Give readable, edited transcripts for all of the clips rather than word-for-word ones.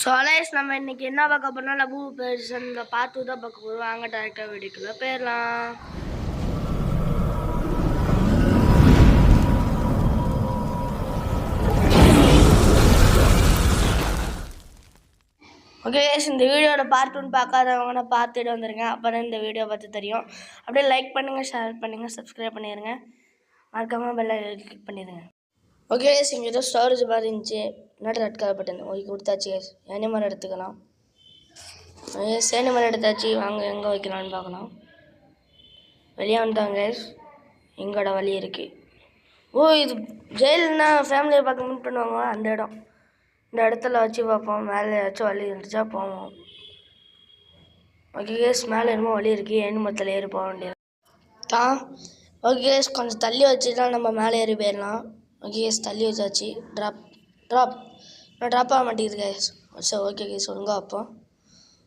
So Alice நம்ம இன்னைக்கு என்ன பார்க்க போறோம்னா லபு பெர்சன்ல பார்த்து தான் பார்க்க போகிறோம். வாங்க டேரெக்டாக வீடியோக்குள்ள போயிடலாம். ஓகே இந்த வீடியோட பார்ட் 1 பார்க்காதவங்கன்னா பார்த்துட்டு வந்துடுங்க. அப்போ தான் இந்த வீடியோ பார்த்து தெரியும். அப்படியே லைக் பண்ணுங்கள், ஷேர் பண்ணுங்கள், சப்ஸ்கிரைப் பண்ணிடுங்க. மறக்காமல் பெல் கிளிக் பண்ணிடுங்க. ஓகே இங்கே ஏதோ ஸ்டோரேஜ் மாதிரி இருந்துச்சு. முன்னாடி ரெட் கலர் பட்டன் ஓகே கொடுத்தாச்சு. அனிமல் எடுத்துக்கலாம். சேனிமல் எடுத்தாச்சு. வாங்க எங்கே வைக்கலான்னு பார்க்கலாம். வெளியே வந்துட்டாங்க. எங்களோட வழி இருக்குது. ஓ இது ஜெயில்னா ஃபேமிலியை பார்க்க மீட் பண்ணுவாங்க. அந்த இடம் இந்த இடத்துல வச்சு பார்ப்போம். மேலே ஏதாச்சும் வழி இருந்துச்சா போவோம். ஓகே கேஸ் மேலே என்னமோ வழி இருக்குது. அனிமத்தில் ஏறி போக வேண்டியது தான். ஓகே கேஸ் கொஞ்சம் தள்ளி வச்சு தான் நம்ம மேலே ஏறி போயிடலாம். ஓகே கேஸ் தள்ளி வச்சாச்சு. நான் ட்ராப் ஆக மாட்டேங்குது கேஸ். சரி ஓகே கேஸ் ஒழுங்கா அப்போ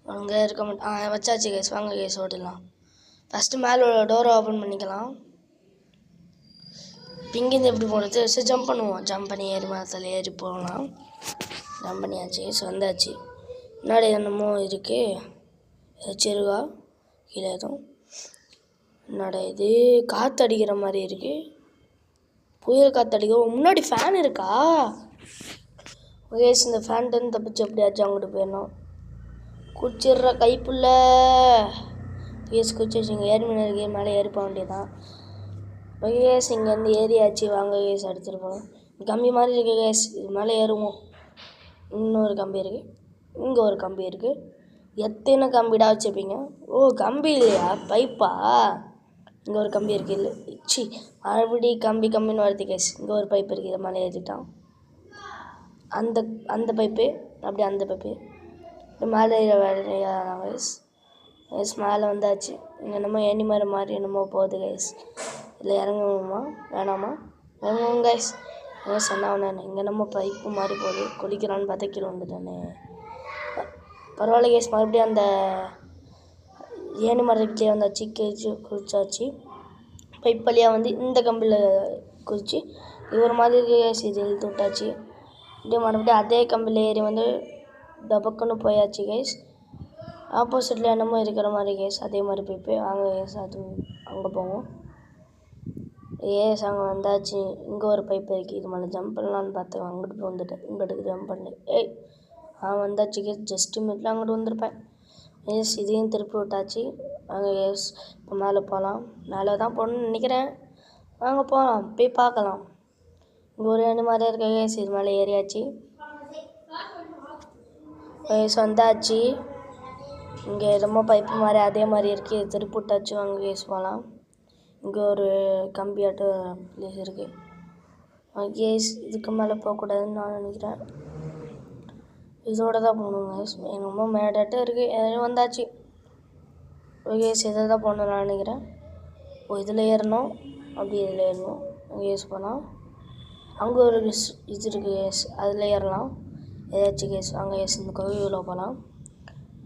அங்கே இருக்க மாட்டேன். வச்சாச்சு கேஸ். வாங்க கேஸ் ஓட்டிடலாம். ஃபஸ்ட்டு மேலே டோரை ஓப்பன் பண்ணிக்கலாம். இங்கேருந்து எப்படி போகிறது? சரி ஜம்ப் பண்ணுவோம். ஜம்ப் பண்ணி ஏறி மரத்தில் ஏறி போகலாம். ஜம்ப் பண்ணியாச்சு. ஸோ வந்தாச்சு. முன்னாடி என்னமோ இருக்குது. ஏதாச்சும் இருக்கா கீழே எதுவும்? என்னோட இது காற்று அடிக்கிற மாதிரி இருக்குது. புயல் காற்று அடிக்கும். முன்னாடி ஃபேன் இருக்கா? ஓகே இந்த ஃபேன்ட்டு தப்பிச்சு எப்படியாச்சும் அங்கிட்டு போயிடணும். குச்சிடுற கைப்புள்ள கேஸ் குச்சி வச்சுங்க. ஏறி மீன் இருக்கு. மேலே ஏறி போக வேண்டியதான். ஓகே கேஸ் இங்கேருந்து ஏறியாச்சு. வாங்க கேஸ் எடுத்துகிட்டு போகணும். கம்பி மாதிரி இருக்குது கேஸ். இது மேலே ஏறுவோம். இன்னொரு கம்பி இருக்குது. இங்கே ஒரு கம்பி இருக்குது. எத்தனை கம்பிடா வச்சுருப்பீங்க? ஓ கம்பி இல்லையா, பைப்பா? இங்கே ஒரு கம்பி இருக்குது. இல்லை சி மறுபடியும் கம்பின்னு வருது கேஸ். இங்கே ஒரு பைப் இருக்குது. இதை மேலே ஏற்றிட்டான். அந்த பைப்பு அப்படியே அந்த பைப்பு மேலே வேலையாதான் கேஸ். கேஸ் மேலே வந்தாச்சு. இங்கே என்னமோ ஏனிமர மாதிரி என்னமோ போகுது கேஸ். இல்லை இறங்குவோமா வேணாமா? இறங்குவோம் கேஸ். சொன்னானே இங்கே நம்ம பைப்பு மாதிரி போகுது. குளிக்கிறான்னு பார்த்தா கீழே வந்துட்டானே. பரவாயில்ல கேஸ். மறுபடியும் அந்த ஏனி மரத்துலேயே வந்தாச்சு. குளிச்சாச்சு. பைப் வழியாக வந்து இந்த கம்பியில் குளிச்சு இது ஒரு மாதிரி கேஸ். இது இழுத்து விட்டாச்சு. இப்படியே மறுபடியும் அதே கம்பியில் ஏறி வந்து டபக்குன்னு போயாச்சு கேஸ். ஆப்போசிட்டில் என்னமோ இருக்கிற மாதிரி கேஸ். அதே மாதிரி பைப்பு. வாங்க கேஸ் அது அங்கே போவோம். அங்கே வந்தாச்சு. இங்கே ஒரு பைப் இருக்குது. இது மேலே ஜம்ப் பண்ணலான்னு பார்த்தேன். அங்கிட்டு வந்துட்டேன். இங்கிட்டு ஜம்ப் பண்ணேன். வந்தாச்சு கேஸ். ஜஸ்ட்டு மினிட்ல அங்கிட்டு வந்திருப்பேன். எஸ் இதையும் திருப்பி விட்டாச்சு. வாங்க எஸ் இப்போ மேலே போகலாம். மேலே தான் போகணுன்னு நினைக்கிறேன். வாங்க போகலாம். போய் பார்க்கலாம். இங்கே ஒரு ரெண்டு மாதிரி இருக்க கேஸ். இது மேலே ஏறியாச்சு. எஸ் வந்தாச்சு. இங்கே ரொம்ப பைப்பு மாதிரி அதே மாதிரி இருக்குது. இது திருப்பி விட்டாச்சு. வாங்க கேஸ் போகலாம். இங்கே ஒரு கம்பியாட்ட பிளேஸ் இருக்குது. கேஸ் இதுக்கு மேலே போகக்கூடாதுன்னு நான் நினைக்கிறேன். இதோட தான் போகணுங்க. ரொம்ப மேடாட்ட இருக்குது. எதாவது வந்தாச்சு. கேஸ் இதை தான் போகணும் நான் நினைக்கிறேன். இதில் ஏறணும். அப்படி இதில் ஏறணும். கேஸ் போகலாம். அங்கே ஒரு இது இருக்குது கேஸ். அதில் ஏறலாம். ஏதாச்சும் கேஸ். வாங்க கேஸ் இந்த கோவிலுக்குள்ளே போகலாம்.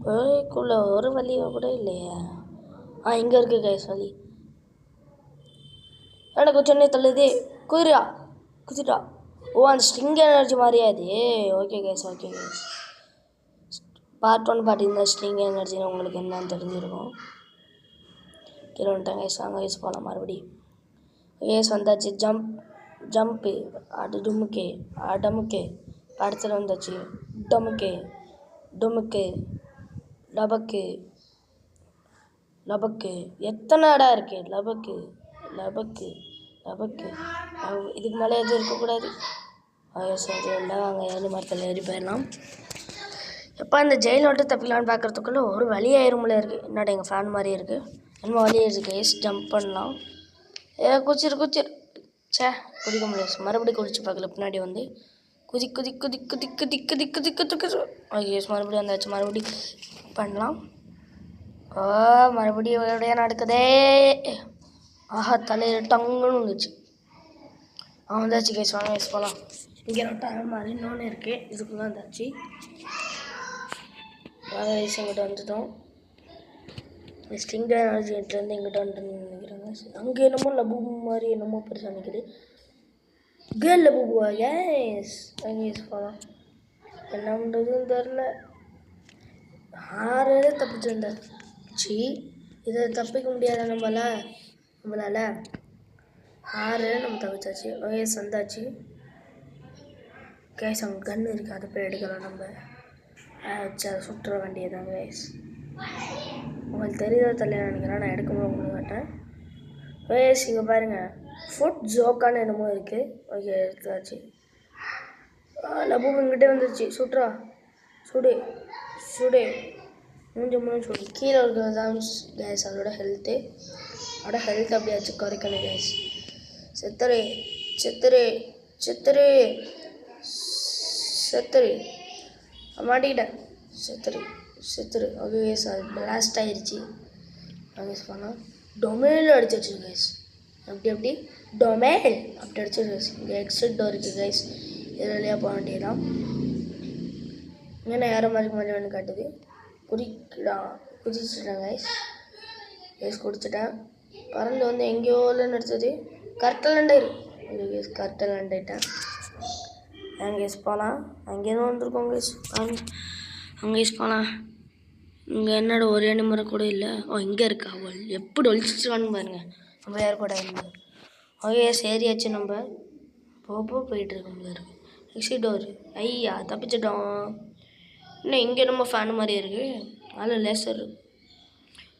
கோவிலுக்குள்ளே ஒரு வழி கூட இல்லையே. இங்கே இருக்குது கேஸ் வழி. எனக்கு சென்னை தள்ளுது. குதிரா ஓ அந்த ஸ்ட்ரிங் எனர்ஜி மாதிரியா இது? Okay case. பார்ட் 1 பார்த்தீங்கன்னா ஸ்ட்ரிங் எனர்ஜின்னு உங்களுக்கு என்னன்னு தெரிஞ்சிருக்கும். கீழே வந்துட்டாங்க கேஸ். வாங்க கேஸ் போகலாம் மறுபடியும். கேஸ் வந்தாச்சு. ஜம்ப்பு அது டமுக்கே படத்தில் வந்தாச்சு. டுமுக்கு லபக்கு எத்தனை இடம் இருக்குது? லபக்கு இதுக்கு மேலே எதுவும் இருக்கக்கூடாது. சரி இல்லை. வாங்க ஏறி மரத்தில் ஏறி போயிடலாம். எப்போ இந்த ஜெயில் விட்டு தப்பிக்கலான்னு பார்க்குறதுக்குள்ளே ஒரு வழி ஆயிரும்ல இருக்குது. என்னடா எங்கள் ஃபேன் மாதிரி இருக்குது. என்னமோ வழி இருக்குது கேஸ். ஜம்ப் பண்ணலாம். குச்சிரு குடிக்க முடியாது. மறுபடியும் குடிச்சு பார்க்கல. பின்னாடி வந்து குதி கேஸ். மறுபடியும் வந்தாச்சு. மறுபடியும் பண்ணலாம். மறுபடியும் எப்படியா நடக்குதே. தலையில் டங்குன்னு வந்துச்சு. வந்தாச்சு கேஸ். வாங்க கேஸ் போகலாம். இங்கே டைம் மாதிரி இன்னொன்று இருக்குது. இதுக்குள்ளே வந்தாச்சு. வாங்க கேஸ் எங்கிட்ட வந்துட்டோம். ஸ்ட்ரிங் எனர்ஜிலேருந்து எங்கிட்ட வந்துட்டு நினைக்கிறாங்க. அங்கே என்னமோ லபு மாதிரி என்னமோ பெருசாக நிற்குது. கேர்ள் லபுவா? எஸ். அங்கே போகலாம். என்ன பண்ணுறதுன்னு தெரில. 6 தப்பிச்சுட்டேன். இதை தப்பிக்க முடியாத நம்மளால் 6 நம்ம தப்பிச்சாச்சு. வயசு வந்தாச்சு. கேஸ் அங்கே கன்று இருக்குது, அதை போய் எடுக்கலாம். நம்ம வச்சு அதை சுட்டுற வேண்டியதான் கேஸ். உங்களுக்கு தெரியாத தலையாக நினைக்கிறேன், நான் எடுக்கும்போது உங்களுக்கு காட்டேன். கேஸ் இங்கே பாருங்கள், ஃபுட் ஜோக்கான என்னமோ இருக்குது. ஓகே எடுத்தாச்சு. லபு இங்கிட்டே வந்துருச்சு. சுட்றா, சுடு சுடு, மூஞ்சி சுடு. கீழே இருக்கிறது தான் கேஸ் அதோட ஹெல்த்து. அப்படியாச்சும் குறைக்கணும் கேஸ். செத்துரு செத்துரு செத்துரு செத்துரு, மாட்டிக்கிட்டேன். செத்துரு. ஓகே கேஸ், அது பிளாஸ்ட் ஆயிடுச்சு. கேஸ் பண்ணால் டொமைனில் அடிச்சிருச்சு கேஸ். அப்படி டொமைல் அப்படி அடிச்சிருக்கு கேஸ். இங்கே எக்ஸிட் டோர் இருக்குது கேஸ், இது வழியாக போக வேண்டியதான். இங்கே யாரோ மாதிரி காட்டுது. குதிச்சுட்டேன் கேஸ். குடிச்சிட்டேன். பறந்து வந்து எங்கேயோ நடிச்சது. கரெக்டாக லேண்டாயிரு. ஓகே கேஸ், கரெக்டாக லேண்டாயிட்டேன். கேஸ் போகலாம். அங்கேயும் வந்துருக்கோம் கேஸ். அங்கே போகலாம். இங்கே என்னோட ஒரு எண்ணிமுறை கூட இல்லை. இங்கே இருக்கா? எப்படி ஒழிச்சிருக்கான்னு பாருங்க. நம்ம யார் கூட இருந்தது. ஓகே சரியாச்சு. நம்ம போயிட்டுருக்கோம்ல இருக்கு. Exit door. ஐயா தப்பிச்சிட்டோம். இன்னும் இங்கே நம்ம ஃபேன் மாதிரி இருக்குது.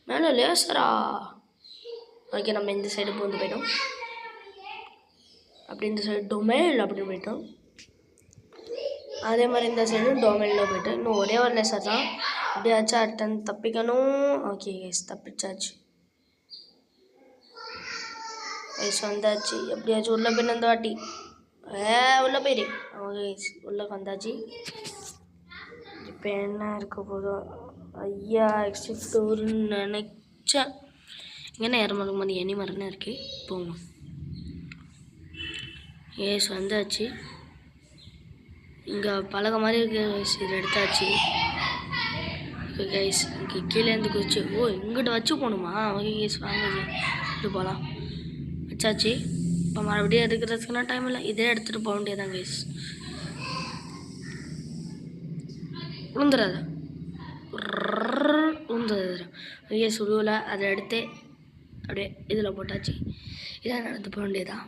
மேலே லேசரா. ஓகே நம்ம இந்த சைடு போயிட்டோம். அப்படி இந்த சைடு டொமைல் அப்படின்னு போயிட்டோம். அதே மாதிரி இந்த சைடு டொமைனில் போய்ட்டு இன்னும் ஒரே ஒரு லேசர் தான். எப்படியாச்சும் அட்டன் தப்பிக்கணும். ஓகே கேஸ், தப்பிச்சாச்சு. வயசு வந்தாச்சு. எப்படியாச்சும் உள்ளே போய் அந்த வாட்டி உள்ளே போயிரு. ஓகே உள்ளே வந்தாச்சு. இப்போ என்ன இருக்க போதும்? ஐயா எக்ஸிட் டோர்னு நினச்சேன். இங்கே இரமலுக்கு மாதிரி எண்ணி மரம்னா இருக்குது. போகணும். ஏஸ் வந்தாச்சு. இங்கே பழக மாதிரி இருக்குது. இது எடுத்தாச்சு. ஓகே கைஸ், இங்கே கீழேருந்து குதிச்சு இங்கிட்ட வச்சு போகணுமா? ஓகே கைஸ் வாங்க இது போகலாம். வச்சாச்சு. இப்போ மறுபடியும் எடுக்கிறதுக்குன்னா டைம் இல்லை. இதே எடுத்துகிட்டு போக வேண்டியதான் கைஸ். உளுந்துடாத ஓகே சுடுவில் அதை எடுத்து அப்படியே இதில் போட்டாச்சு. இதான் நடந்து போக வேண்டியதான்.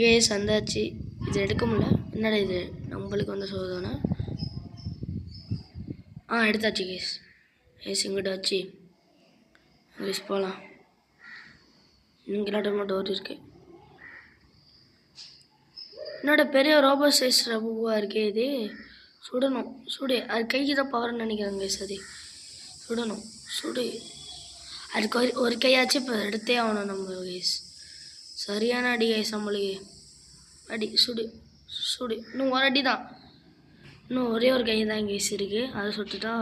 கேஸ் வந்தாச்சு. இது எடுக்க முடியல. என்னடா இது நம்மளுக்கு வந்து சோதனை. எடுத்தாச்சு கேஸ் இங்கிட்ட வச்சு கேஸ் போகலாம். இங்கேலாட்டமாக டோர் இருக்குது. என்னோட பெரிய ரோபோ சைஸ் ரபுவாக இருக்கே இது. சுடணும். அது கைக்கு தான் பவர்னு நினைக்கிறேன் கேஸ். அது சுடணும். அதுக்கு ஒரு கையாச்சும் இப்போ எடுத்தே ஆகணும் நம்ம கேஸ். சரியான அடி கேஸ் நம்மளுக்கு. அடி சுடு. இன்னும் ஒரு அடி தான். இன்னும் ஒரே ஒரு கை தான் கேஸ் இருக்குது. அதை சுட்டுட்டா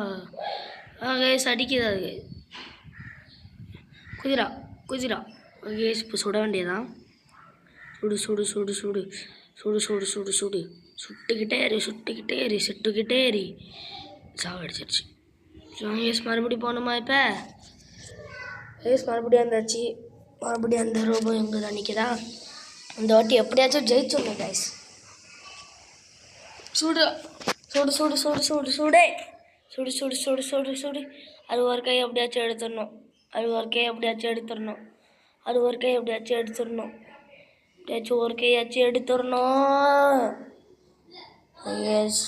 கேஸ் அடிக்குது. அது குதிரா கேஸ். இப்போ சுட வேண்டியதான். சுடு. சுட்டுக்கிட்டே ஏறி சாவடிச்சிருச்சு. கேஸ் மறுபடியும் போகணுமா? இப்போ கேஸ் மறுபடியும் வந்தாச்சு. மறுபடியும் அந்த ரோபோ எங்கே தான் நிற்கிறா. இந்த வாட்டி எப்படியாச்சும் ஜெயிச்சிடணும் கைஸ். சுடு. அது ஒரு கை எப்படியாச்சும் எடுத்துடணும். எப்படியாச்சும் ஒரு கையாச்சும் எடுத்துடணும். எஸ்,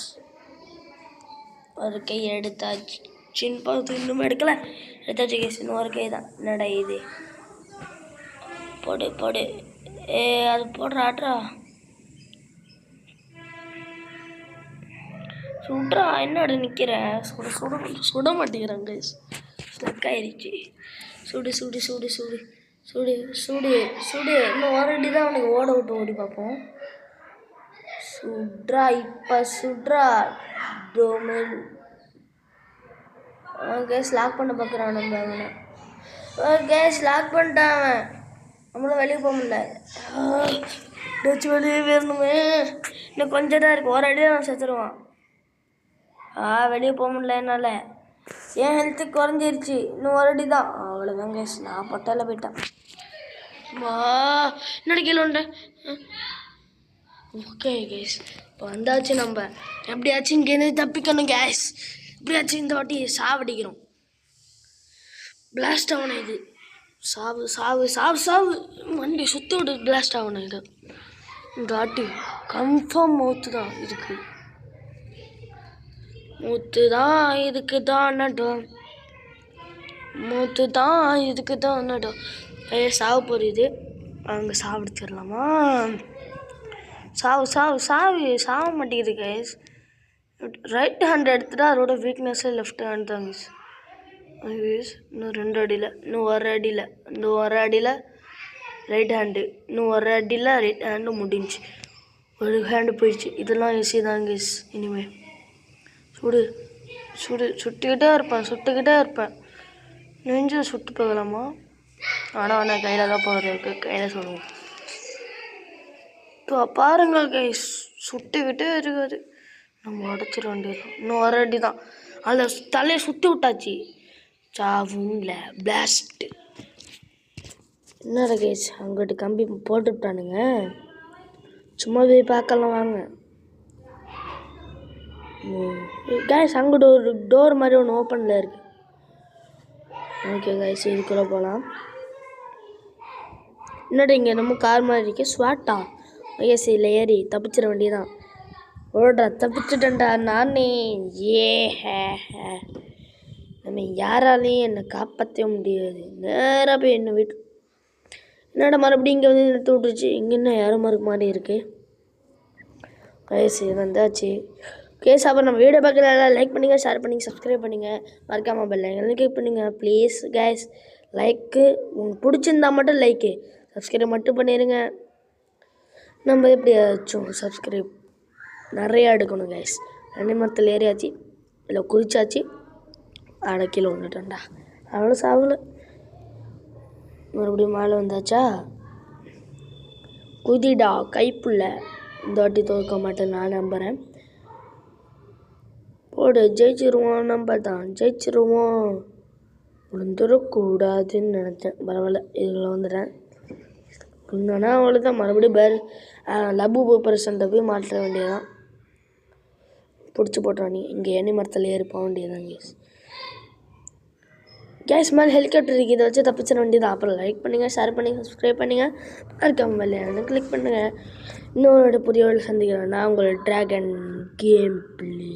ஒரு கை எடுத்தாச்சு. சின்ன பார்த்து இன்னும் எடுக்கல. எடுத்தாச்சு கேஸ். இன்னும் ஒரு கை தான். என்னடா இது? போடு. அது போடுறாட்ரா. சுட்றா. என்னோட நிற்கிற? சுட மாட்டேங்கிறாங்க கைஸ். ஸ்டக் ஆயிடுச்சு. சுடு. இன்னும் ஒரு அடி தான் அவனுக்கு ஓட விட்டு ஓடி பார்ப்போம். சுட்றா. டொமைல் கேஸ் லாக் பண்ண பார்க்குறான் நம்ம. அவனை கேஸ் லாக் பண்ணிட்டான் அவன். நம்மளும் வெளியே போக முடியல. வெளியே வேணுமே. இன்னும் கொஞ்சம் தான் இருக்குது. ஒரு அடியாக நான் செத்துருவான். வெளியே போக முடியல என்னால். என் ஹெல்த்து குறைஞ்சிருச்சு. இன்னும் ஒரு அடி தான். அவ்வளோதான் கேஸ். நான் பொட்டால போயிட்டேன். என்னோட கீழே உண்டேன். ஓகே கேஸ், வந்தாச்சு நம்ம எப்படியாச்சும் இங்கேருந்து தப்பிக்கணும் கேஸ். எப்படியாச்சும் இந்த வாட்டி சாவடிக்கிறோம். பிளாஸ்ட் ஆகணும் இது. சாவு சாவு சாவு சாவு. வண்டி சுற்றி விட்டு பிளாஸ்ட் ஆகணும் இது. இந்த வாட்டி கன்ஃபார்ம் மூத்து தான் இருக்கு. மூத்து தான் இதுக்கு தான் நடம். மூத்து தான் இதுக்கு தான் நடம். சாவு போகுது. அங்கே சாவடிச்சிடலாமா? சாவு சாவு சாவு சாவ மாட்டேங்குது கைஸ். ரைட் ஹேண்ட் எடுத்துட்டா அதோட வீக்னஸ்ஸே லெஃப்ட் ஹேண்ட் தான் கைஸ். இன்னும் 2 அடியில், இன்னும் 1 அடியில், இன்னும் 1 அடியில் ரைட் ஹேண்டு, இன்னும் 1 அடியில் ரைட் ஹேண்டு முடிஞ்சு. ஒரு ஹேண்டு போயிடுச்சு. இதெல்லாம் ஈஸி தான் கைஸ். இனிமேல் சுடு சுடு சுட்டுக்கிட்டே இருப்பேன். நெஞ்சு சுட்டு போகலாமா? ஆனால் கையில் தான் போகிற இருக்கு. கையில் சொல்லுவோம். இப்போ பாருங்க கைஸ், சுட்டுக்கிட்டே இருக்காது. நம்ம உடச்சிட வேண்டியது. இன்னும் 1 அடி தான். அதில் தலையை சுற்றி விட்டாச்சு. சாவும்ல பிளாஸ்ட். என்னடா கைஸ், அங்கிட்டு கம்பி போட்டுவிட்டானுங்க. சும்மா போய் பார்க்கலாம் வாங்க கைஸ். அங்கிட்டு ஒரு டோர் மாதிரி ஒன்று ஓப்பனில் இருக்குது. ஓகே கைஸ், இதுக்குள்ளே போகலாம். என்னடா இங்கே நம்ம கார் மாதிரி இருக்கு. ஸ்வாட்டா? ஏசியில் ஏறி தப்பிச்சிட வேண்டியதான். ஓடுறா, தப்பிச்சிட்டேன்டா நானே. ஏ நம்ம யாராலையும் என்னை காப்பாற்ற முடியாது. நேராக போய் என்ன வீட்டு. என்னடா மறுபடியும் இங்கே வந்து நிறுத்தி விட்டுருச்சு. இங்கே என்ன யாரும் மறுக்க மாதிரி இருக்குது. வயசு வந்தாச்சு கேஸ். அப்புறம் நம்ம வீடியோ பார்க்குறதா லைக் பண்ணுங்கள், ஷேர் பண்ணுங்கள், சப்ஸ்கிரைப் பண்ணுங்கள். மறக்காமல் பெல் ஐகானை கிளிக் பண்ணுங்கள் ப்ளீஸ் கைஸ். லைக்கு உங்களுக்கு பிடிச்சிருந்தா மட்டும் லைக்கு, சப்ஸ்கிரைப் மட்டும் பண்ணிடுங்க. நம்ம எப்படியாச்சும் சப்ஸ்கிரைப் நிறையா எடுக்கணும் கைஸ். 2 மரத்தில் ஏறியாச்சு, இல்லை குதிச்சாச்சு. கீழே வந்துட்டேன்டா. அவ்வளோ சாவல. மறுபடியும் மேலே வந்தாச்சா? குதிடா கைப்புள்ள. இந்த வாட்டி தோற்க மாட்டேன் நான் நம்புகிறேன். போடு, ஜெயிச்சிருவோம். நம்ம தான் ஜெயிச்சிருவோம். விழுந்துடக்கூடாதுன்னு நினச்சேன். பரவாயில்ல, இதில் வந்துட்டேன். விழுந்தோன்னா அவ்வளோதான். மறுபடியும் லபு பர்சன்ட்டை போய் மாற்ற வேண்டியதான். பிடிச்சி போட்டுறானே. இங்கே எண்ணி மரத்தில் ஏறி போக வேண்டியதான் கேஸ். கேஸ் மேலே ஹெலிகாப்டர் இருக்குது. இதை வச்சு தப்பிச்சிட வேண்டியதான். அப்புறம் லைக் பண்ணுங்கள், ஷேர் பண்ணுங்கள், சப்ஸ்கிரைப் பண்ணுங்கள். மறக்காம பெல் கிளிக் பண்ணுங்கள். இன்னொரு புதிய சந்திக்கிறேன். நான் உங்களோட டிராகன் கேம் பிளே.